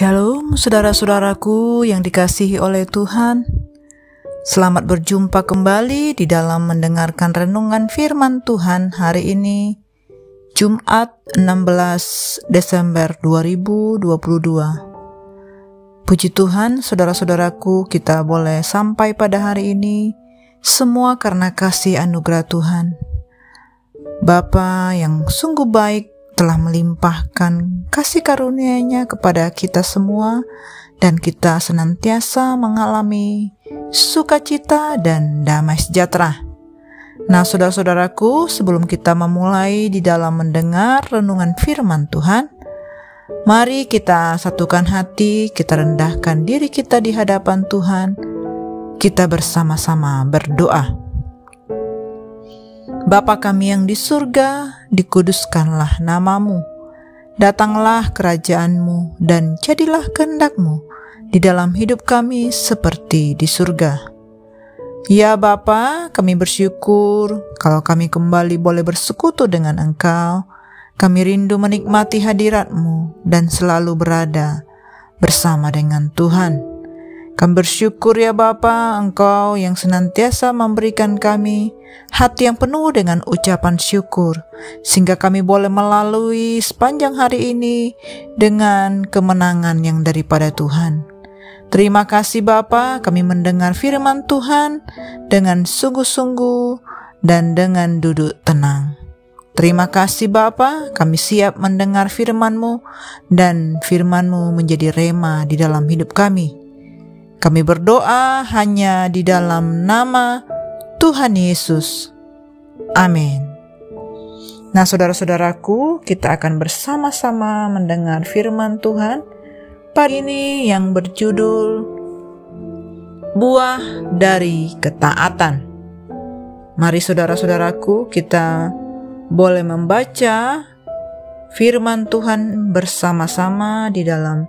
Shalom saudara-saudaraku yang dikasihi oleh Tuhan. Selamat berjumpa kembali di dalam mendengarkan renungan firman Tuhan hari ini, Jumat 16 Desember 2022. Puji Tuhan, saudara-saudaraku, kita boleh sampai pada hari ini semua karena kasih anugerah Tuhan. Bapa yang sungguh baik telah melimpahkan kasih karunia-Nya kepada kita semua, dan kita senantiasa mengalami sukacita dan damai sejahtera. Nah, saudara-saudaraku, sebelum kita memulai di dalam mendengar renungan firman Tuhan, mari kita satukan hati, kita rendahkan diri kita di hadapan Tuhan, kita bersama-sama berdoa. Bapa kami yang di surga, dikuduskanlah nama-Mu. Datanglah kerajaan-Mu dan jadilah kehendak-Mu di dalam hidup kami seperti di surga. Ya Bapa, kami bersyukur kalau kami kembali boleh bersekutu dengan Engkau. Kami rindu menikmati hadirat-Mu dan selalu berada bersama dengan Tuhan. Kami bersyukur ya Bapa, Engkau yang senantiasa memberikan kami hati yang penuh dengan ucapan syukur, sehingga kami boleh melalui sepanjang hari ini dengan kemenangan yang daripada Tuhan. Terima kasih Bapa, kami mendengar firman Tuhan dengan sungguh-sungguh dan dengan duduk tenang. Terima kasih Bapa, kami siap mendengar firman-Mu dan firman-Mu menjadi rema di dalam hidup kami. Kami berdoa hanya di dalam nama Tuhan Yesus. Amin. Nah, saudara-saudaraku, kita akan bersama-sama mendengar firman Tuhan pagi ini yang berjudul Buah dari Ketaatan. Mari saudara-saudaraku, kita boleh membaca firman Tuhan bersama-sama di dalam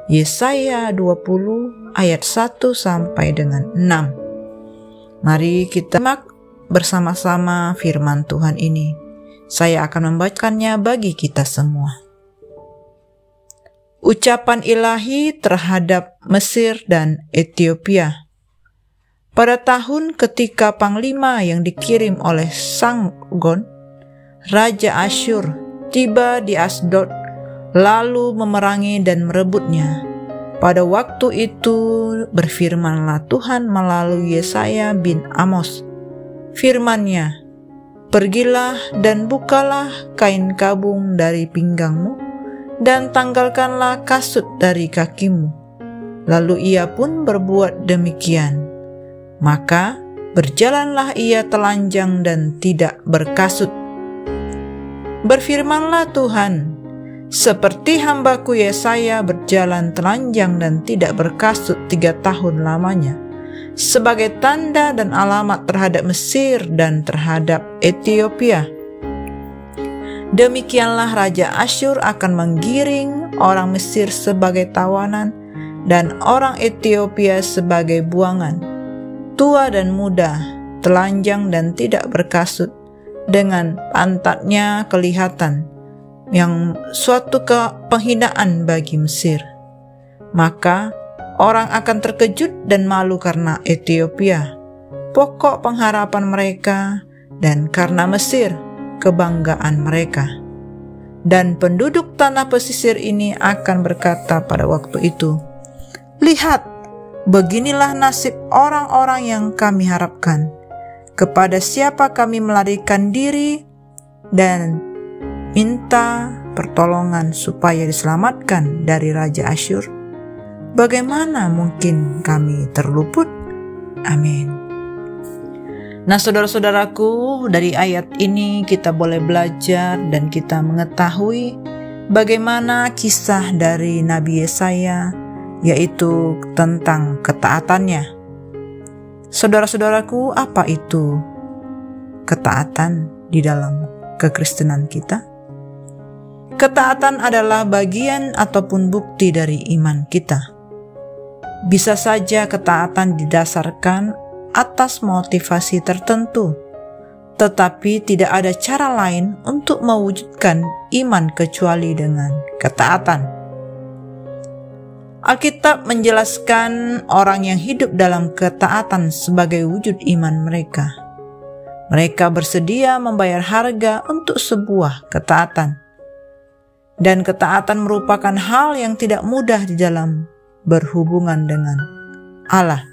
Yesaya 20 ayat 1 sampai dengan 6. Mari kita simak bersama-sama firman Tuhan ini. Saya akan membacakannya bagi kita semua. Ucapan ilahi terhadap Mesir dan Ethiopia. Pada tahun ketika panglima yang dikirim oleh Sargon, Raja Asyur, tiba di Asdod, lalu memerangi dan merebutnya. Pada waktu itu berfirmanlah Tuhan melalui Yesaya bin Amos. Firman-Nya, pergilah dan bukalah kain kabung dari pinggangmu, dan tanggalkanlah kasut dari kakimu. Lalu ia pun berbuat demikian. Maka berjalanlah ia telanjang dan tidak berkasut. Berfirmanlah Tuhan, seperti hambaku Yesaya berjalan telanjang dan tidak berkasut 3 tahun lamanya, sebagai tanda dan alamat terhadap Mesir dan terhadap Ethiopia. Demikianlah Raja Asyur akan menggiring orang Mesir sebagai tawanan dan orang Ethiopia sebagai buangan, tua dan muda, telanjang dan tidak berkasut, dengan pantatnya kelihatan, yang suatu penghinaan bagi Mesir. Maka orang akan terkejut dan malu karena Ethiopia, pokok pengharapan mereka, dan karena Mesir, kebanggaan mereka. Dan penduduk tanah pesisir ini akan berkata pada waktu itu, lihat, beginilah nasib orang-orang yang kami harapkan. Kepada siapa kami melarikan diri dan minta pertolongan supaya diselamatkan dari Raja Asyur? Bagaimana mungkin kami terluput? Amin. Nah, saudara-saudaraku, dari ayat ini kita boleh belajar dan kita mengetahui bagaimana kisah dari Nabi Yesaya, yaitu tentang ketaatannya. Saudara-saudaraku, apa itu ketaatan di dalam kekristenan kita? Ketaatan adalah bagian ataupun bukti dari iman kita. Bisa saja ketaatan didasarkan atas motivasi tertentu, tetapi tidak ada cara lain untuk mewujudkan iman kecuali dengan ketaatan. Alkitab menjelaskan orang yang hidup dalam ketaatan sebagai wujud iman mereka. Mereka bersedia membayar harga untuk sebuah ketaatan. Dan ketaatan merupakan hal yang tidak mudah di dalam berhubungan dengan Allah.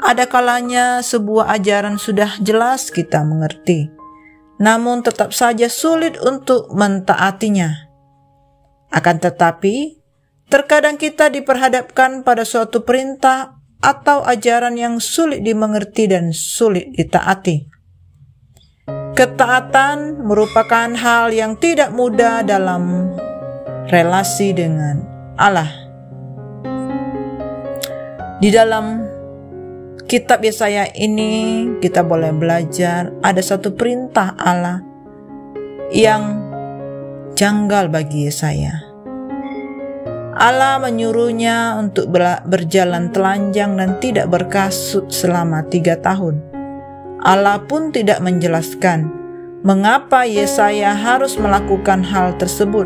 Ada kalanya sebuah ajaran sudah jelas kita mengerti, namun tetap saja sulit untuk mentaatinya. Akan tetapi, terkadang kita diperhadapkan pada suatu perintah atau ajaran yang sulit dimengerti dan sulit ditaati. Ketaatan merupakan hal yang tidak mudah dalam relasi dengan Allah. Di dalam kitab Yesaya ini kita boleh belajar ada satu perintah Allah yang janggal bagi Yesaya. Allah menyuruhnya untuk berjalan telanjang dan tidak berkasut selama 3 tahun. Allah pun tidak menjelaskan mengapa Yesaya harus melakukan hal tersebut.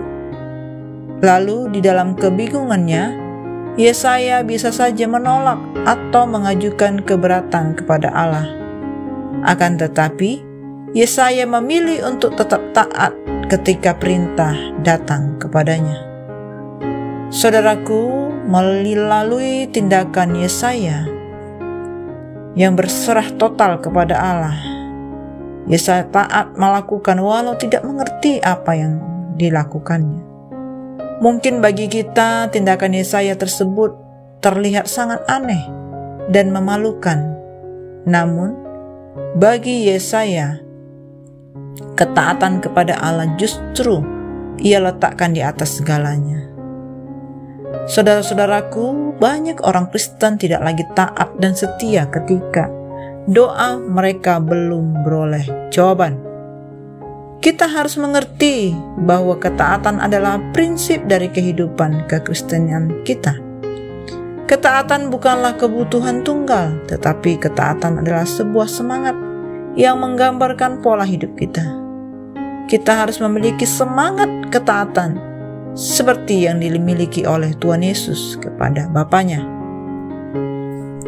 Lalu di dalam kebingungannya, Yesaya bisa saja menolak atau mengajukan keberatan kepada Allah. Akan tetapi, Yesaya memilih untuk tetap taat ketika perintah datang kepadanya. Saudaraku, melalui tindakan Yesaya yang berserah total kepada Allah, Yesaya taat melakukan walau tidak mengerti apa yang dilakukannya. Mungkin bagi kita tindakan Yesaya tersebut terlihat sangat aneh dan memalukan. Namun, bagi Yesaya, ketaatan kepada Allah justru ia letakkan di atas segalanya. Saudara-saudaraku, banyak orang Kristen tidak lagi taat dan setia ketika doa mereka belum beroleh jawaban. Kita harus mengerti bahwa ketaatan adalah prinsip dari kehidupan kekristenan kita. Ketaatan bukanlah kebutuhan tunggal, tetapi ketaatan adalah sebuah semangat yang menggambarkan pola hidup kita. Kita harus memiliki semangat ketaatan seperti yang dimiliki oleh Tuhan Yesus kepada Bapanya.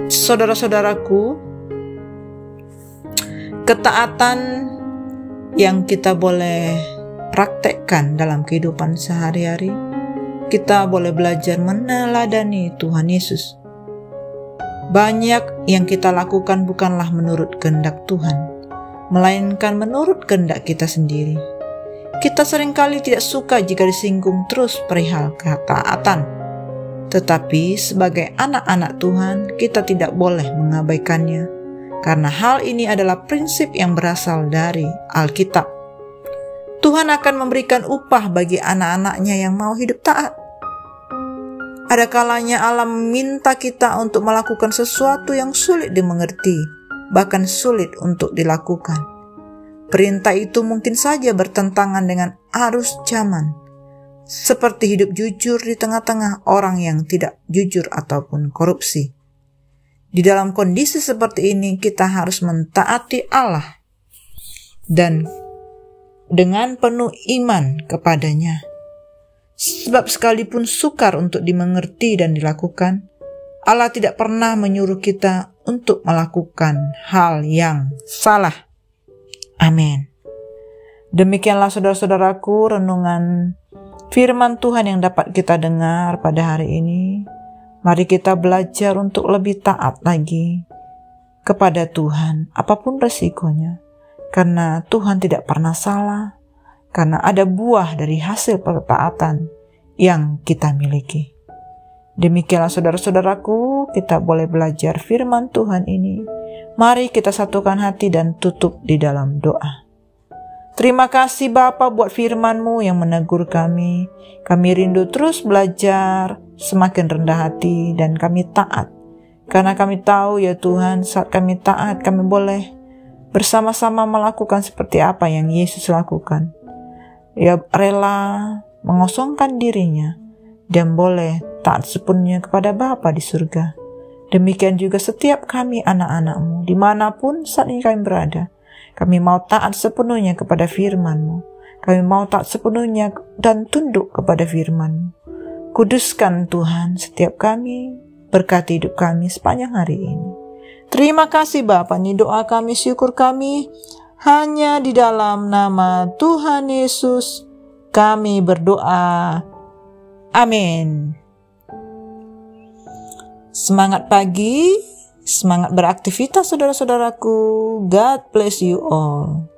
Saudara-saudaraku, ketaatan yang kita boleh praktekkan dalam kehidupan sehari-hari, kita boleh belajar meneladani Tuhan Yesus. Banyak yang kita lakukan bukanlah menurut kehendak Tuhan, melainkan menurut kehendak kita sendiri. Kita seringkali tidak suka jika disinggung terus perihal ketaatan. Tetapi sebagai anak-anak Tuhan, kita tidak boleh mengabaikannya, karena hal ini adalah prinsip yang berasal dari Alkitab. Tuhan akan memberikan upah bagi anak-anaknya yang mau hidup taat. Ada kalanya Allah meminta kita untuk melakukan sesuatu yang sulit dimengerti, bahkan sulit untuk dilakukan. Perintah itu mungkin saja bertentangan dengan arus zaman, seperti hidup jujur di tengah-tengah orang yang tidak jujur ataupun korupsi. Di dalam kondisi seperti ini, kita harus mentaati Allah dan dengan penuh iman kepadanya. Sebab sekalipun sukar untuk dimengerti dan dilakukan, Allah tidak pernah menyuruh kita untuk melakukan hal yang salah. Amin. Demikianlah saudara-saudaraku renungan firman Tuhan yang dapat kita dengar pada hari ini. Mari kita belajar untuk lebih taat lagi kepada Tuhan, apapun resikonya. Karena Tuhan tidak pernah salah, karena ada buah dari hasil ketaatan yang kita miliki. Demikianlah saudara-saudaraku, kita boleh belajar firman Tuhan ini. Mari kita satukan hati dan tutup di dalam doa. Terima kasih Bapa buat firman-Mu yang menegur kami. Kami rindu terus belajar, semakin rendah hati dan kami taat. Karena kami tahu ya Tuhan, saat kami taat kami boleh bersama-sama melakukan seperti apa yang Yesus lakukan. Ia rela mengosongkan dirinya dan boleh taat sepenuhnya kepada Bapa di surga. Demikian juga setiap kami anak-anak-Mu, dimanapun saat ini kami berada. Kami mau taat sepenuhnya kepada firman-Mu. Kami mau taat sepenuhnya dan tunduk kepada firman-Mu. Kuduskan Tuhan setiap kami, berkati hidup kami sepanjang hari ini. Terima kasih Bapa, ini doa kami, syukur kami, hanya di dalam nama Tuhan Yesus kami berdoa. Amin. Semangat pagi, semangat beraktivitas saudara-saudaraku. God bless you all.